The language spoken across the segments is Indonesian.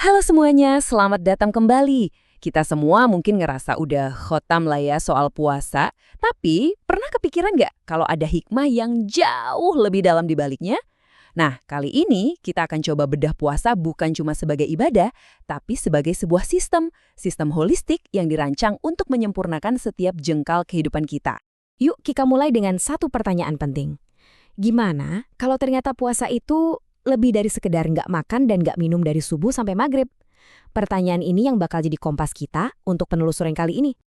Halo semuanya, selamat datang kembali. Kita semua mungkin ngerasa udah khotam lah ya soal puasa, tapi pernah kepikiran nggak kalau ada hikmah yang jauh lebih dalam di baliknya? Nah, kali ini kita akan coba bedah puasa bukan cuma sebagai ibadah, tapi sebagai sebuah sistem holistik yang dirancang untuk menyempurnakan setiap jengkal kehidupan kita. Yuk kita mulai dengan satu pertanyaan penting. Gimana kalau ternyata puasa itu lebih dari sekedar nggak makan dan nggak minum dari subuh sampai maghrib? Pertanyaan ini yang bakal jadi kompas kita untuk penelusuran kali ini.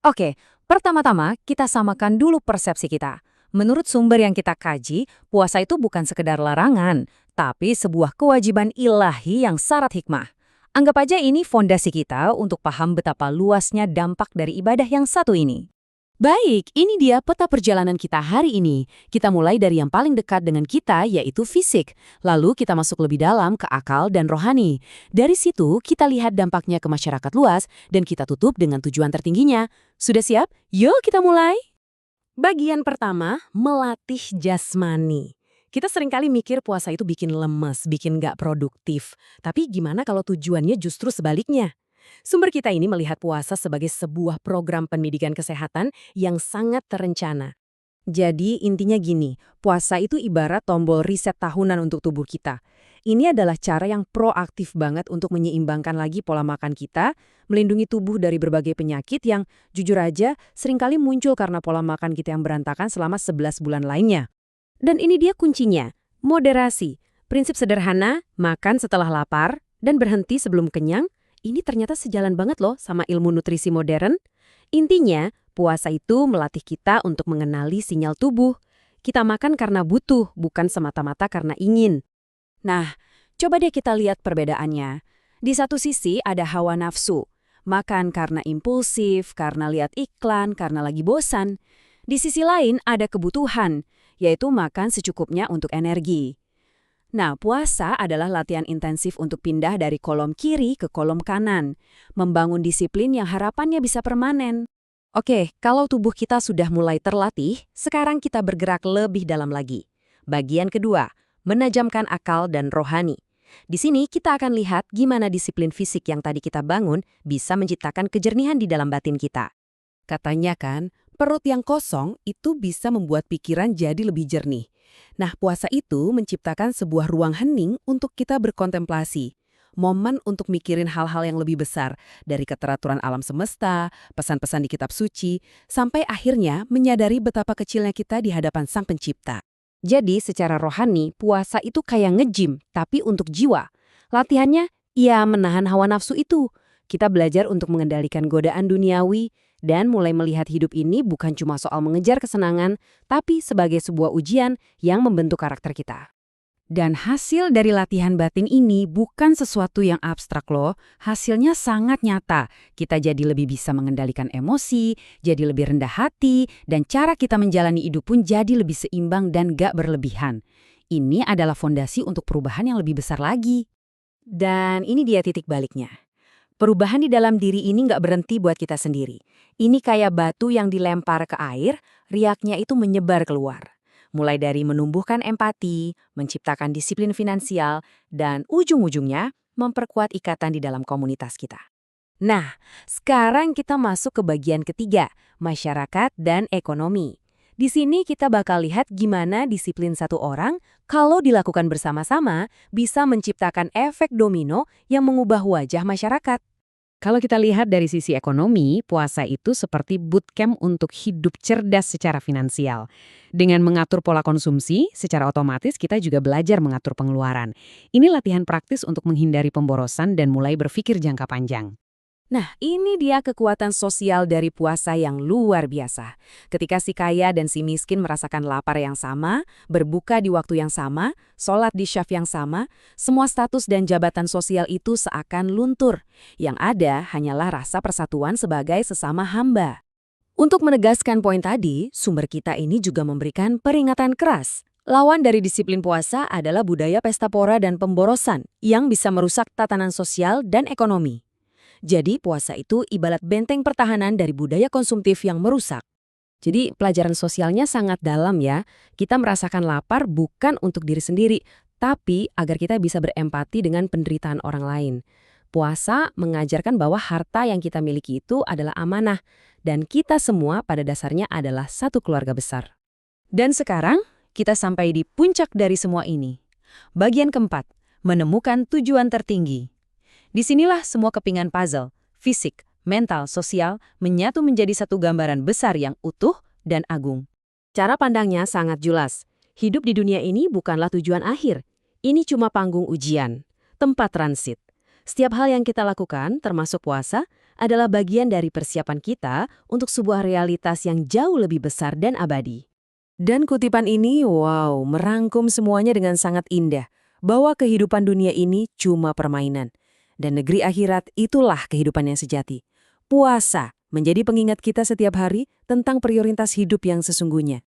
Oke, pertama-tama kita samakan dulu persepsi kita. Menurut sumber yang kita kaji, puasa itu bukan sekedar larangan, tapi sebuah kewajiban ilahi yang syarat hikmah. Anggap aja ini fondasi kita untuk paham betapa luasnya dampak dari ibadah yang satu ini. Baik, ini dia peta perjalanan kita hari ini. Kita mulai dari yang paling dekat dengan kita, yaitu fisik. Lalu kita masuk lebih dalam ke akal dan rohani. Dari situ, kita lihat dampaknya ke masyarakat luas, dan kita tutup dengan tujuan tertingginya. Sudah siap? Yuk kita mulai! Bagian pertama, melatih jasmani. Kita seringkali mikir puasa itu bikin lemes, bikin nggak produktif. Tapi gimana kalau tujuannya justru sebaliknya? Sumber kita ini melihat puasa sebagai sebuah program pendidikan kesehatan yang sangat terencana. Jadi intinya gini, puasa itu ibarat tombol riset tahunan untuk tubuh kita. Ini adalah cara yang proaktif banget untuk menyeimbangkan lagi pola makan kita, melindungi tubuh dari berbagai penyakit yang jujur aja seringkali muncul karena pola makan kita yang berantakan selama 11 bulan lainnya. Dan ini dia kuncinya, moderasi. Prinsip sederhana, makan setelah lapar dan berhenti sebelum kenyang. Ini ternyata sejalan banget loh sama ilmu nutrisi modern. Intinya, puasa itu melatih kita untuk mengenali sinyal tubuh. Kita makan karena butuh, bukan semata-mata karena ingin. Nah, coba deh kita lihat perbedaannya. Di satu sisi ada hawa nafsu. Makan karena impulsif, karena lihat iklan, karena lagi bosan. Di sisi lain ada kebutuhan, yaitu makan secukupnya untuk energi. Nah, puasa adalah latihan intensif untuk pindah dari kolom kiri ke kolom kanan, membangun disiplin yang harapannya bisa permanen. Oke, kalau tubuh kita sudah mulai terlatih, sekarang kita bergerak lebih dalam lagi. Bagian kedua, menajamkan akal dan rohani. Di sini kita akan lihat gimana disiplin fisik yang tadi kita bangun bisa menciptakan kejernihan di dalam batin kita. Katanya kan, perut yang kosong itu bisa membuat pikiran jadi lebih jernih. Nah, puasa itu menciptakan sebuah ruang hening untuk kita berkontemplasi. Momen untuk mikirin hal-hal yang lebih besar, dari keteraturan alam semesta, pesan-pesan di kitab suci, sampai akhirnya menyadari betapa kecilnya kita di hadapan Sang Pencipta. Jadi, secara rohani, puasa itu kayak nge-gym, tapi untuk jiwa. Latihannya, ya menahan hawa nafsu itu. Kita belajar untuk mengendalikan godaan duniawi, dan mulai melihat hidup ini bukan cuma soal mengejar kesenangan, tapi sebagai sebuah ujian yang membentuk karakter kita. Dan hasil dari latihan batin ini bukan sesuatu yang abstrak loh, hasilnya sangat nyata. Kita jadi lebih bisa mengendalikan emosi, jadi lebih rendah hati, dan cara kita menjalani hidup pun jadi lebih seimbang dan gak berlebihan. Ini adalah fondasi untuk perubahan yang lebih besar lagi. Dan ini dia titik baliknya. Perubahan di dalam diri ini nggak berhenti buat kita sendiri. Ini kayak batu yang dilempar ke air, riaknya itu menyebar keluar. Mulai dari menumbuhkan empati, menciptakan disiplin finansial, dan ujung-ujungnya memperkuat ikatan di dalam komunitas kita. Nah, sekarang kita masuk ke bagian ketiga, masyarakat dan ekonomi. Di sini kita bakal lihat gimana disiplin satu orang, kalau dilakukan bersama-sama, bisa menciptakan efek domino yang mengubah wajah masyarakat. Kalau kita lihat dari sisi ekonomi, puasa itu seperti bootcamp untuk hidup cerdas secara finansial. Dengan mengatur pola konsumsi, secara otomatis kita juga belajar mengatur pengeluaran. Ini latihan praktis untuk menghindari pemborosan dan mulai berpikir jangka panjang. Nah, ini dia kekuatan sosial dari puasa yang luar biasa. Ketika si kaya dan si miskin merasakan lapar yang sama, berbuka di waktu yang sama, sholat di syaf yang sama, semua status dan jabatan sosial itu seakan luntur. Yang ada hanyalah rasa persatuan sebagai sesama hamba. Untuk menegaskan poin tadi, sumber kita ini juga memberikan peringatan keras. Lawan dari disiplin puasa adalah budaya pesta pora dan pemborosan yang bisa merusak tatanan sosial dan ekonomi. Jadi puasa itu ibarat benteng pertahanan dari budaya konsumtif yang merusak. Jadi pelajaran sosialnya sangat dalam ya. Kita merasakan lapar bukan untuk diri sendiri, tapi agar kita bisa berempati dengan penderitaan orang lain. Puasa mengajarkan bahwa harta yang kita miliki itu adalah amanah, dan kita semua pada dasarnya adalah satu keluarga besar. Dan sekarang, kita sampai di puncak dari semua ini. Bagian keempat, menemukan tujuan tertinggi. Disinilah semua kepingan puzzle, fisik, mental, sosial, menyatu menjadi satu gambaran besar yang utuh dan agung. Cara pandangnya sangat jelas. Hidup di dunia ini bukanlah tujuan akhir. Ini cuma panggung ujian, tempat transit. Setiap hal yang kita lakukan, termasuk puasa, adalah bagian dari persiapan kita untuk sebuah realitas yang jauh lebih besar dan abadi. Dan kutipan ini, wow, merangkum semuanya dengan sangat indah, bahwa kehidupan dunia ini cuma permainan. Dan negeri akhirat itulah kehidupan yang sejati. Puasa menjadi pengingat kita setiap hari tentang prioritas hidup yang sesungguhnya.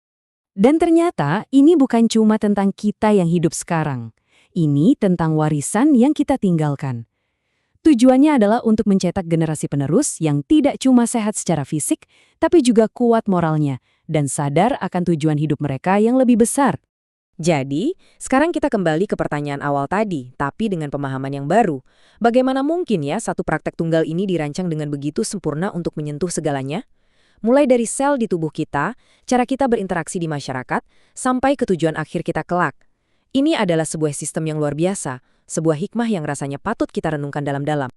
Dan ternyata ini bukan cuma tentang kita yang hidup sekarang. Ini tentang warisan yang kita tinggalkan. Tujuannya adalah untuk mencetak generasi penerus yang tidak cuma sehat secara fisik, tapi juga kuat moralnya dan sadar akan tujuan hidup mereka yang lebih besar. Jadi, sekarang kita kembali ke pertanyaan awal tadi, tapi dengan pemahaman yang baru. Bagaimana mungkin ya satu praktek tunggal ini dirancang dengan begitu sempurna untuk menyentuh segalanya? Mulai dari sel di tubuh kita, cara kita berinteraksi di masyarakat, sampai ke tujuan akhir kita kelak. Ini adalah sebuah sistem yang luar biasa, sebuah hikmah yang rasanya patut kita renungkan dalam-dalam.